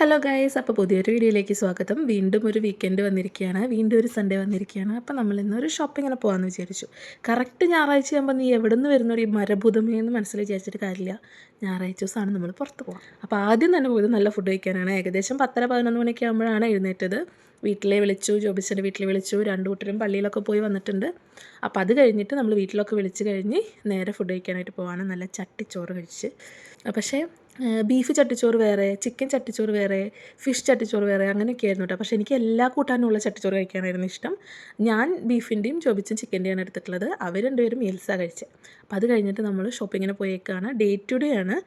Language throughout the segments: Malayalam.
ഹലോ ഗൈസ്, അപ്പോൾ പുതിയൊരു വീഡിയോയിലേക്ക് സ്വാഗതം. വീണ്ടും ഒരു വീക്കെൻഡ് വന്നിരിക്കുകയാണ്, വീണ്ടും ഒരു സൺഡേ വന്നിരിക്കുകയാണ്. അപ്പോൾ നമ്മൾ ഇന്നൊരു ഷോപ്പിങ്ങിന് പോകാമെന്ന് വിചാരിച്ചു. കറക്റ്റ് ഞായറാഴ്ച ആകുമ്പോൾ നീ എവിടെ നിന്ന് വരുന്നൊരു ഈ മരഭൂതമേന്ന് മനസ്സിൽ വിചാരിച്ചിട്ട് കാര്യമില്ല. ഞായറാഴ്ച ദിവസമാണ് നമ്മൾ പുറത്ത് പോകാം. അപ്പോൾ ആദ്യം തന്നെ പോയത് നല്ല ഫുഡ് കഴിക്കാനാണ്. ഏകദേശം 10:30-11 മണിയൊക്കെ ആകുമ്പോഴാണ് എഴുന്നേറ്റത്. വീട്ടിലെ വിളിച്ചു, ജോബിച്ചൻ്റെ വീട്ടിൽ വിളിച്ചു, രണ്ടു കൂട്ടരും പള്ളിയിലൊക്കെ പോയി വന്നിട്ടുണ്ട്. അപ്പോൾ അത് കഴിഞ്ഞിട്ട് നമ്മൾ വീട്ടിലൊക്കെ വിളിച്ച് കഴിഞ്ഞ് നേരെ ഫുഡ് കഴിക്കാനായിട്ട് പോവാണ്. നല്ല ചട്ടിച്ചോറ് കഴിച്ച്. പക്ഷേ ബീഫ് ചട്ടിച്ചോറ് വേറെ, ചിക്കൻ ചട്ടിച്ചോറ് വേറെ, ഫിഷ് ചട്ടിച്ചോറ് വേറെ, അങ്ങനെയൊക്കെ ആയിരുന്നു കേട്ടോ. പക്ഷേ എനിക്ക് എല്ലാ കൂട്ടാനുമുള്ള ചട്ടിച്ചോറ് കഴിക്കാനായിരുന്നു ഇഷ്ടം. ഞാൻ ബീഫിൻ്റെയും ജോബിച്ചും ചിക്കൻ്റെയാണ് എടുത്തിട്ടുള്ളത്. അവർ രണ്ടുപേരും മീൽസാണ് കഴിച്ചത്. അപ്പോൾ അത് കഴിഞ്ഞിട്ട് നമ്മൾ ഷോപ്പിങ്ങിന് പോയേക്കാണ്. ഡേ ടു ഡേ ആണ്,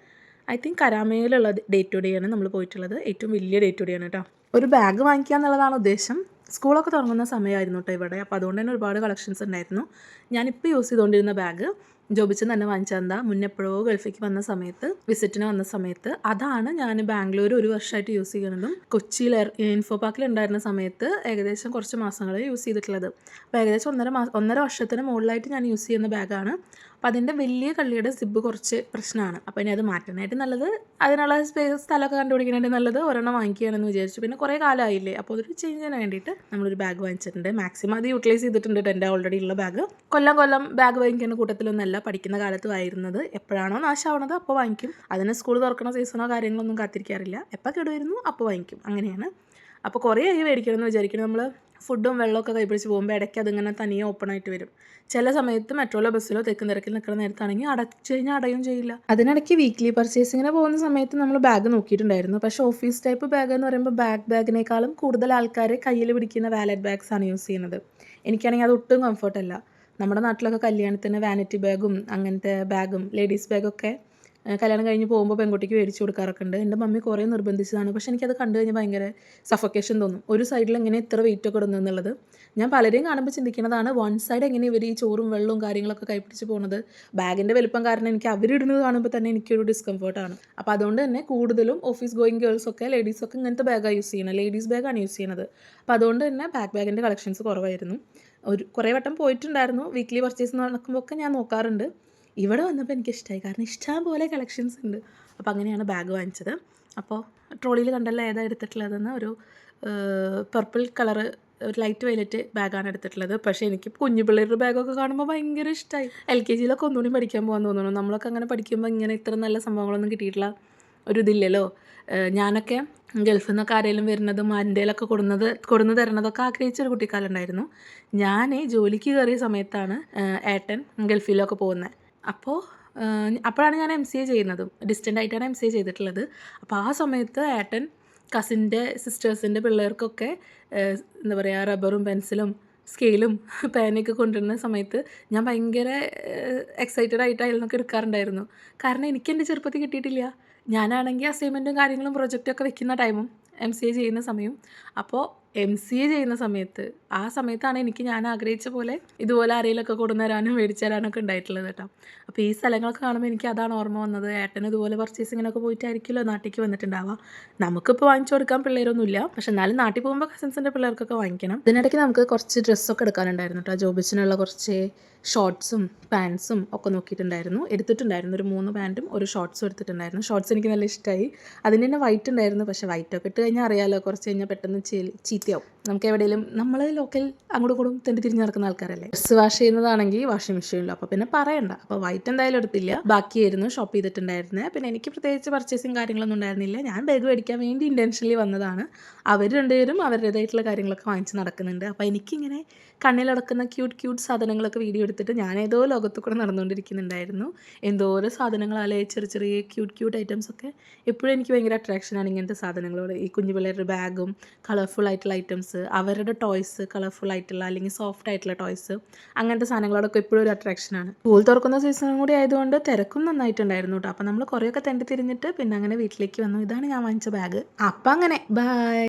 ഐ തിങ്ക് കരാമയിലുള്ള ഡേ ടു ഡേ ആണ് നമ്മൾ പോയിട്ടുള്ളത്. ഏറ്റവും വലിയ ഡേ ടു ഡേ ആണ് കേട്ടോ. ഒരു ബാഗ് വാങ്ങിക്കുക എന്നുള്ളതാണ് ഉദ്ദേശം. സ്കൂളൊക്കെ തുടങ്ങുന്ന സമയമായിരുന്നു കേട്ടോ ഇവിടെ. അപ്പോൾ അതുകൊണ്ട് തന്നെ ഒരുപാട് കളക്ഷൻസ് ഉണ്ടായിരുന്നു. ഞാനിപ്പോൾ യൂസ് ചെയ്തുകൊണ്ടിരുന്ന ബാഗ് ജോബിച്ചൻ തന്നെ വാങ്ങിച്ചതെന്താ, മുന്നെപ്പോഴോ ഗൾഫിലേക്ക് വന്ന സമയത്ത്, വിസിറ്റിന് വന്ന സമയത്ത്. അതാണ് ഞാൻ ബാംഗ്ലൂർ ഒരു വർഷമായിട്ട് യൂസ് ചെയ്യുന്നതും കൊച്ചിയിൽ ഇൻഫോ പാർക്കിൽ ഉണ്ടായിരുന്ന സമയത്ത് ഏകദേശം കുറച്ച് മാസങ്ങൾ യൂസ് ചെയ്തിട്ടുള്ളത്. അപ്പോൾ ഏകദേശം ഒന്നര വർഷത്തിന് മുകളിലായിട്ട് ഞാൻ യൂസ് ചെയ്യുന്ന ബാഗാണ്. അപ്പോൾ അതിൻ്റെ വലിയ കള്ളിയുടെ സിബ് കുറച്ച് പ്രശ്നമാണ്. അപ്പോൾ ഇനി അത് മാറ്റാനായിട്ട് നല്ലത്, അതിനുള്ള സ്ഥലമൊക്കെ കണ്ടുപിടിക്കാനായിട്ട് നല്ലത് ഒരെണ്ണം വാങ്ങിക്കുകയാണെന്ന് വിചാരിച്ചു. പിന്നെ കുറേ കാലമായില്ലേ, അപ്പോൾ അതൊരു ചേഞ്ചിന് വേണ്ടിയിട്ട് നമ്മളൊരു ബാഗ് വാങ്ങിച്ചിട്ടുണ്ട്. മാക്സിമം അത് യൂട്ടിലൈസ് ചെയ്തിട്ടുണ്ട് എൻ്റെ ഓൾറെഡി ഉള്ള ബാഗ്. കൊല്ലം ബാഗ് വാങ്ങിക്കുന്ന കൂട്ടത്തിലൊന്നല്ല പഠിക്കുന്ന കാലത്തും ആയിരുന്നത്. എപ്പോഴാണോ നാശമാവണത് അപ്പോൾ വാങ്ങിക്കും. അതിന് സ്കൂൾ തുറക്കുന്ന സീസണോ കാര്യങ്ങളൊന്നും കാത്തിരിക്കാറില്ല. എപ്പോൾ കേടുവരുന്നു അപ്പോൾ വാങ്ങിക്കും, അങ്ങനെയാണ്. അപ്പോൾ കുറേ ആയി മേടിക്കണമെന്ന് വിചാരിക്കണം. നമ്മൾ ഫുഡും വെള്ളമൊക്കെ കൈപ്പിടിച്ച് പോകുമ്പോൾ ഇടയ്ക്ക് അതിങ്ങനെ തനിയെ ഓപ്പൺ ആയിട്ട് വരും. ചില സമയത്ത് മെട്രോയിലോ ബസ്സിലോ തെക്കും തിരക്കിൽ നിൽക്കുന്ന നേരത്താണെങ്കിൽ അടച്ചു കഴിഞ്ഞാൽ അടയും ചെയ്യില്ല. അതിനിടയ്ക്ക് വീക്ക്ലി പർച്ചേസിങ്ങിന് പോകുന്ന സമയത്ത് നമ്മൾ ബാഗ് നോക്കിയിട്ടുണ്ടായിരുന്നു. പക്ഷേ ഓഫീസ് ടൈപ്പ് ബാഗ് എന്ന് പറയുമ്പോൾ ബാഗിനേക്കാളും കൂടുതൽ ആൾക്കാർ കയ്യിൽ പിടിക്കുന്ന വാലറ്റ് ബാഗ്സാണ് യൂസ് ചെയ്യുന്നത്. എനിക്കാണെങ്കിൽ അത് ഒട്ടും കംഫർട്ടല്ല. നമ്മുടെ നാട്ടിലൊക്കെ കല്യാണത്തിന് വാനിറ്റി ബാഗും അങ്ങനത്തെ ബാഗും ലേഡീസ് ബാഗൊക്കെ കല്യാണം കഴിഞ്ഞ് പോകുമ്പോൾ പെൺകുട്ടിക്ക് മേടിച്ച് കൊടുക്കാറൊക്കെ ഉണ്ട്. എൻ്റെ മമ്മി കുറേ നിർബന്ധിച്ചതാണ്. പക്ഷേ എനിക്കത് കണ്ടു കഴിഞ്ഞാൽ ഭയങ്കര സഫക്കേഷൻ തോന്നും. ഒരു സൈഡിൽ എങ്ങനെ ഇത്ര വെയിറ്റൊക്കെ ഇടുന്നു എന്നുള്ളത് ഞാൻ പലരെയും കാണുമ്പോൾ ചിന്തിക്കുന്നതാണ്. വൺ സൈഡ് എങ്ങനെ ഇവർ ഈ ചോറും വെള്ളവും കാര്യങ്ങളൊക്കെ കൈപ്പിടിച്ച് പോകുന്നത്. ബാഗിൻ്റെ വലുപ്പം കാരണം എനിക്ക് അവരിടുന്നത് കാണുമ്പോൾ തന്നെ എനിക്കൊരു ഡിസ്കംഫർട്ടാണ്. അപ്പോൾ അതുകൊണ്ട് തന്നെ കൂടുതലും ഓഫീസ് ഗോയിങ് ഗേൾസൊക്കെ ലേഡീസൊക്കെ ഇങ്ങനത്തെ ബാഗാണ് യൂസ് ചെയ്യുന്നത്. ലേഡീസ് ബാഗാണ് യൂസ് ചെയ്യുന്നത്. അപ്പോൾ അതുകൊണ്ട് തന്നെ ബാഗിൻ്റെ കളക്ഷൻസ് കുറവായിരുന്നു. കുറേ വട്ടം പോയിട്ടുണ്ടായിരുന്നു. വീക്ക്ലി പർച്ചേസ് നടക്കുമ്പോൾ ഒക്കെ ഞാൻ നോക്കാറുണ്ട്. ഇവിടെ വന്നപ്പോൾ എനിക്കിഷ്ടമായി, കാരണം ഇഷ്ടം പോലെ കളക്ഷൻസ് ഉണ്ട്. അപ്പോൾ അങ്ങനെയാണ് ബാഗ് വാങ്ങിച്ചത്. അപ്പോൾ ട്രോളിയിൽ കണ്ടല്ലോ ഏതാണ് എടുത്തിട്ടുള്ളതെന്ന്. ഒരു പർപ്പിൾ കളറ്, ഒരു ലൈറ്റ് വയലറ്റ് ബാഗാണ് എടുത്തിട്ടുള്ളത്. പക്ഷേ എനിക്ക് കുഞ്ഞു പിള്ളേരുടെ ബാഗൊക്കെ കാണുമ്പോൾ ഭയങ്കര ഇഷ്ടമായി. LKG ഒന്നുകൂടി പഠിക്കാൻ പോകാൻ തോന്നുന്നു. നമ്മളൊക്കെ അങ്ങനെ പഠിക്കുമ്പോൾ ഇങ്ങനെ ഇത്ര നല്ല സംഭവങ്ങളൊന്നും കിട്ടിയിട്ടുള്ള ഒരു ഇതില്ലല്ലോ. ഞാനൊക്കെ ഗൾഫിൽ നിന്നൊക്കെ ആരെങ്കിലും വരുന്നതും അതിൻ്റെയിലൊക്കെ കൊടുന്ന് തരണതൊക്കെ ആഗ്രഹിച്ചൊരു കുട്ടിക്കാലം ഉണ്ടായിരുന്നു. ഞാൻ ജോലിക്ക് കയറിയ സമയത്താണ് ഏട്ടൻ ഗൾഫിലൊക്കെ പോകുന്നത്. അപ്പോഴാണ് ഞാൻ MCA ചെയ്യുന്നതും. ഡിസ്റ്റൻ്റ് ആയിട്ടാണ് MCA ചെയ്തിട്ടുള്ളത്. അപ്പോൾ ആ സമയത്ത് ഏട്ടൻ കസിൻ്റെ സിസ്റ്റേഴ്സിൻ്റെ പിള്ളേർക്കൊക്കെ എന്താ പറയുക, റബ്ബറും പെൻസിലും സ്കെയിലും പേനയൊക്കെ കൊണ്ടുവരുന്ന സമയത്ത് ഞാൻ ഭയങ്കര എക്സൈറ്റഡ് ആയിട്ട് അതിൽ നിന്നൊക്കെ എടുക്കാറുണ്ടായിരുന്നു. കാരണം എനിക്ക് എൻ്റെ ചെറുപ്പത്തിൽ കിട്ടിയിട്ടില്ല. ഞാനാണെങ്കിൽ അസൈൻമെൻറ്റും കാര്യങ്ങളും പ്രൊജക്റ്റൊക്കെ വെക്കുന്ന ടൈമും MCA ചെയ്യുന്ന സമയം. അപ്പോൾ MCA ചെയ്യുന്ന സമയത്ത് ആ സമയത്താണ് ഞാൻ ആഗ്രഹിച്ച പോലെ ഇതുപോലെ ആരെങ്കിലുമൊക്കെ കൊണ്ടുവരാനും മേടിച്ചു തരാനൊക്കെ ഉണ്ടായിട്ടുള്ളത് കേട്ടോ. അപ്പോൾ ഈ സ്ഥലങ്ങളൊക്കെ കാണുമ്പോൾ എനിക്ക് അതാണ് ഓർമ്മ വന്നത്. ഏട്ടന് ഇതുപോലെ പർച്ചേസിങ്ങിനൊക്കെ പോയിട്ടായിരിക്കുമല്ലോ നാട്ടിലേക്ക് വന്നിട്ടുണ്ടാവുക. നമുക്കിപ്പോൾ വാങ്ങിച്ചു കൊടുക്കാൻ പിള്ളേരൊന്നുമില്ല. പക്ഷെ എന്നാലും നാട്ടിൽ പോകുമ്പോൾ കസിൻസിൻ്റെ പിള്ളേർക്കൊക്കെ വാങ്ങിക്കണം. ഇതിനിടയ്ക്ക് നമുക്ക് കുറച്ച് ഡ്രസ്സൊക്കെ എടുക്കാനുണ്ടായിരുന്നു കേട്ടോ. ജോബിച്ചിനുള്ള കുറച്ച് ഷോർട്ട്സും പാൻസും ഒക്കെ എടുത്തിട്ടുണ്ടായിരുന്നു. ഒരു 3 പാൻറ്റും ഒരു ഷോർട്ട്സും എടുത്തിട്ടുണ്ടായിരുന്നു. ഷോർട്ട്സ് എനിക്ക് നല്ല ഇഷ്ടമായി. അതിന് തന്നെ വൈറ്റ് ഉണ്ടായിരുന്നു. പക്ഷേ വൈറ്റൊക്കെ ഇട്ട് കഴിഞ്ഞാൽ അറിയാമല്ലോ, കുറച്ച് കഴിഞ്ഞാൽ പെട്ടെന്ന് ചീത്തയാവും. നമുക്ക് എവിടെയെങ്കിലും നമ്മൾ ലോക്കൽ അങ്ങോട്ടും കൂടും തിരിഞ്ഞ് നടക്കുന്ന ആൾക്കാരല്ലേ. ഡ്രസ്സ് വാഷ് ചെയ്യുന്നതാണെങ്കിൽ വാഷിംഗ് മെഷീനിലോ, അപ്പോൾ പിന്നെ പറയണ്ട. അപ്പോൾ വൈറ്റ് എന്തായാലും എടുത്തില്ല. ബാക്കിയായിരുന്നു ഷോപ്പ് ചെയ്തിട്ടുണ്ടായിരുന്നത്. പിന്നെ എനിക്ക് പ്രത്യേകിച്ച് പർച്ചേസിങ് കാര്യങ്ങളൊന്നും ഉണ്ടായിരുന്നില്ല. ഞാൻ ബാഗ് മേടിക്കാൻ വേണ്ടി ഇൻറ്റൻഷനലി വന്നതാണ്. അവർ രണ്ടുപേരും അവരുടേതായിട്ടുള്ള കാര്യങ്ങളൊക്കെ വാങ്ങിച്ച് നടക്കുന്നുണ്ട്. അപ്പോൾ എനിക്കിങ്ങനെ കണ്ണിലടക്കുന്ന ക്യൂട്ട് സാധനങ്ങളൊക്കെ വീഡിയോ എടുത്തിട്ട് ഞാൻ ഏതോ ലോകത്ത് കൂടെ നടന്നുകൊണ്ടിരിക്കുന്നുണ്ടായിരുന്നു. എന്തോരം സാധനങ്ങളാലേ, ചെറിയ ക്യൂട്ട് ഐറ്റംസൊക്കെ. എപ്പോഴും എനിക്ക് ഭയങ്കര അട്രാക്ഷനാണ് ഇങ്ങനത്തെ സാധനങ്ങളോട്. ഈ കുഞ്ഞു പിള്ളേരുടെ ബാഗും കളർഫുൾ ആയിട്ടുള്ള ഐറ്റംസ്, അവരുടെ ടോയ്സ് കളർഫുൾ ആയിട്ടുള്ള അല്ലെങ്കിൽ സോഫ്റ്റ് ആയിട്ടുള്ള ടോയ്സ്, അങ്ങനത്തെ സാധനങ്ങളോടൊക്കെ എപ്പോഴും ഒരു അട്രാക്ഷനാണ്. സ്കൂൾ തുറക്കുന്ന സീസണും കൂടി ആയതുകൊണ്ട് തിരക്കും നന്നായിട്ടുണ്ടായിരുന്നു കേട്ടോ. അപ്പോൾ നമ്മൾ കുറേയൊക്കെ തിരിഞ്ഞിട്ട് പിന്നെ അങ്ങനെ വീട്ടിലേക്ക് വന്നു. ഇതാണ് ഞാൻ വാങ്ങിച്ച ബാഗ്. അപ്പം അങ്ങനെ ബൈ.